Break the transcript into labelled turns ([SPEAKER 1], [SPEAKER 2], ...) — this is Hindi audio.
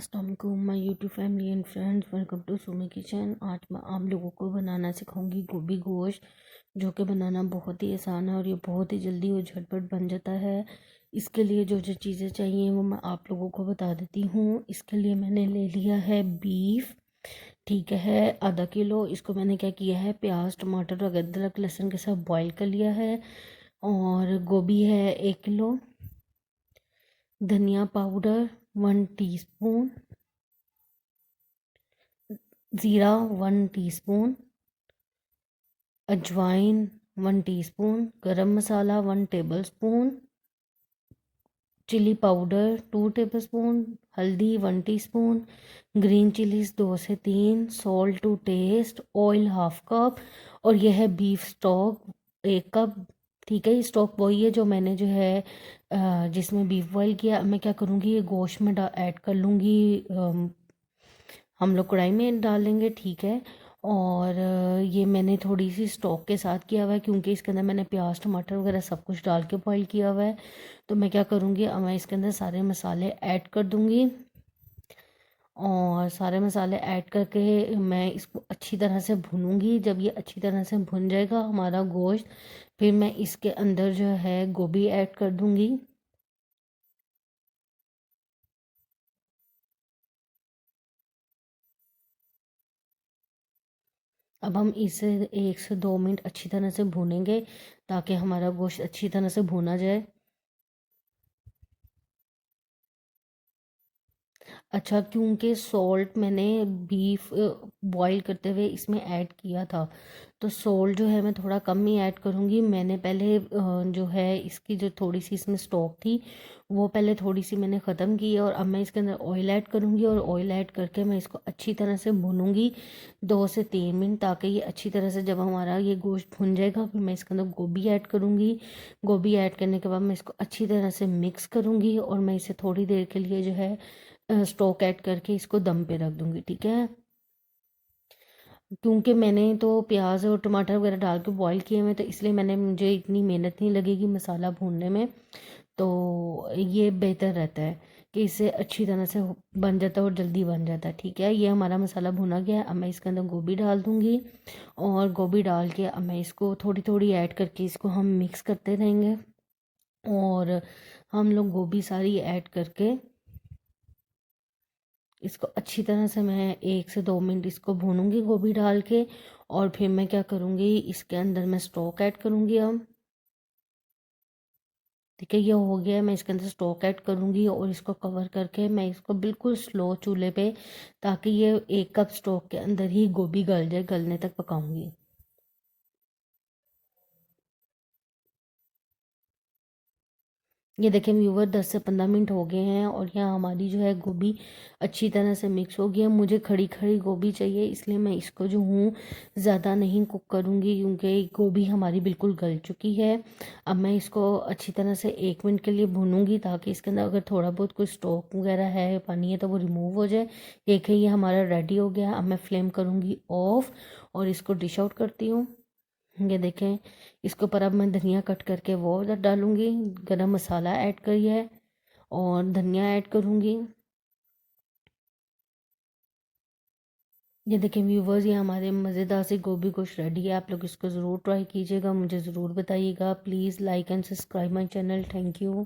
[SPEAKER 1] अस्सलाम वालेकुम my YouTube family and friends, welcome to Sumi kitchen. आज मैं आप लोगों को बनाना सिखाऊंगी गोभी गोश्त, जो कि बनाना बहुत ही आसान है और ये बहुत ही जल्दी और झटपट बन जाता है। इसके लिए जो जो चीज़ें चाहिए वो मैं आप लोगों को बता देती हूँ। इसके लिए मैंने ले लिया है बीफ, ठीक है, आधा किलो। इसको मैंने क्या किया है, प्याज टमाटर और अदरक लहसुन के साथ बॉईल कर लिया है। और गोभी है 1 किलो, धनिया पाउडर 1 टीस्पून, ज़ीरा 1 टीस्पून, अजवाइन 1 teaspoon, garam masala 1 tablespoon, chilli powder 2 tablespoon, हल्दी 1 टीस्पून, ग्रीन चिलीज 2 से 3, salt to taste, oil 1/2 cup, और यह है बीफ स्टॉक 1 कप। ठीक है, ये स्टॉक वही है जो मैंने जो है जिसमें बीफ बॉईल किया। अब मैं क्या करूँगी, ये गोश्त में ऐड कर लूँगी। हम लोग कढ़ाई में डालेंगे, ठीक है। और ये मैंने थोड़ी सी स्टॉक के साथ किया हुआ है क्योंकि इसके अंदर मैंने प्याज टमाटर वगैरह सब कुछ डाल के बॉईल किया हुआ है। तो मैं क्या करूँगी, अब मैं इसके अंदर सारे मसाले ऐड कर दूँगी। और सारे मसाले ऐड करके मैं इसको अच्छी तरह से भूनूंगी। जब ये अच्छी तरह से भुन जाएगा हमारा गोश्त, फिर मैं इसके अंदर जो है गोभी ऐड कर दूँगी। अब हम इसे 1 से 2 मिनट अच्छी तरह से भूनेंगे ताकि हमारा गोश्त अच्छी तरह से भुना जाए। अच्छा, क्योंकि सॉल्ट मैंने बीफ बॉईल करते हुए इसमें ऐड किया था, तो सॉल्ट जो है मैं थोड़ा कम ही ऐड करूँगी। मैंने पहले जो है इसकी जो थोड़ी सी इसमें स्टॉक थी वो पहले थोड़ी सी मैंने ख़त्म की है। और अब मैं इसके अंदर ऑयल ऐड करूँगी और ऑयल ऐड करके मैं इसको अच्छी तरह से भूनूंगी 2 से 3 मिनट, ताकि ये अच्छी तरह से जब हमारा ये गोश्त भुन जाएगा फिर मैं इसके अंदर गोभी ऐड करूँगी। गोभी ऐड करने के बाद मैं इसको अच्छी तरह से मिक्स करूँगी और मैं इसे थोड़ी देर के लिए जो है स्टॉक ऐड करके इसको दम पे रख दूँगी, ठीक है। क्योंकि मैंने तो प्याज और टमाटर वगैरह डाल के बॉईल किए हुए, तो इसलिए मुझे इतनी मेहनत नहीं लगेगी मसाला भूनने में। तो ये बेहतर रहता है कि इससे अच्छी तरह से बन जाता है और जल्दी बन जाता है, ठीक है। ये हमारा मसाला भुना गया है। अब मैं इसके अंदर गोभी डाल दूँगी और गोभी डाल के अब मैं इसको थोड़ी थोड़ी ऐड करके इसको हम मिक्स करते रहेंगे। और हम लोग गोभी सारी ऐड करके इसको अच्छी तरह से मैं 1 से 2 मिनट इसको भूनूंगी गोभी डाल के। और फिर मैं क्या करूँगी, इसके अंदर मैं स्टॉक ऐड करूँगी अब। ठीक है, ये हो गया। मैं इसके अंदर स्टॉक ऐड करूँगी और इसको कवर करके मैं इसको बिल्कुल स्लो चूल्हे पे, ताकि ये 1 कप स्टॉक के अंदर ही गोभी गल जाए, गलने तक पकाऊंगी। ये देखें व्यूवर, 10 से 15 मिनट हो गए हैं और यहाँ हमारी जो है गोभी अच्छी तरह से मिक्स हो गई है। मुझे खड़ी खड़ी गोभी चाहिए, इसलिए मैं इसको जो हूँ ज़्यादा नहीं कुक करूँगी क्योंकि गोभी हमारी बिल्कुल गल चुकी है। अब मैं इसको अच्छी तरह से 1 मिनट के लिए भूनूंगी ताकि इसके अंदर अगर थोड़ा बहुत कोई स्टॉक वगैरह है, पानी है, तो वो रिमूव हो जाए। देखें ये हमारा रेडी हो गया। अब मैं फ्लेम करूँगी ऑफ और इसको डिश आउट करती हूँ। ये देखें, इसके ऊपर अब मैं धनिया कट करके वो उधर डालूंगी। गरम मसाला ऐड करिए है और धनिया ऐड करूंगी। ये देखें व्यूवर्स, ये हमारे मज़ेदार से गोभी गोश्त रेडी है। आप लोग इसको ज़रूर ट्राई कीजिएगा, मुझे ज़रूर बताइएगा। Please like and subscribe my channel. Thank you.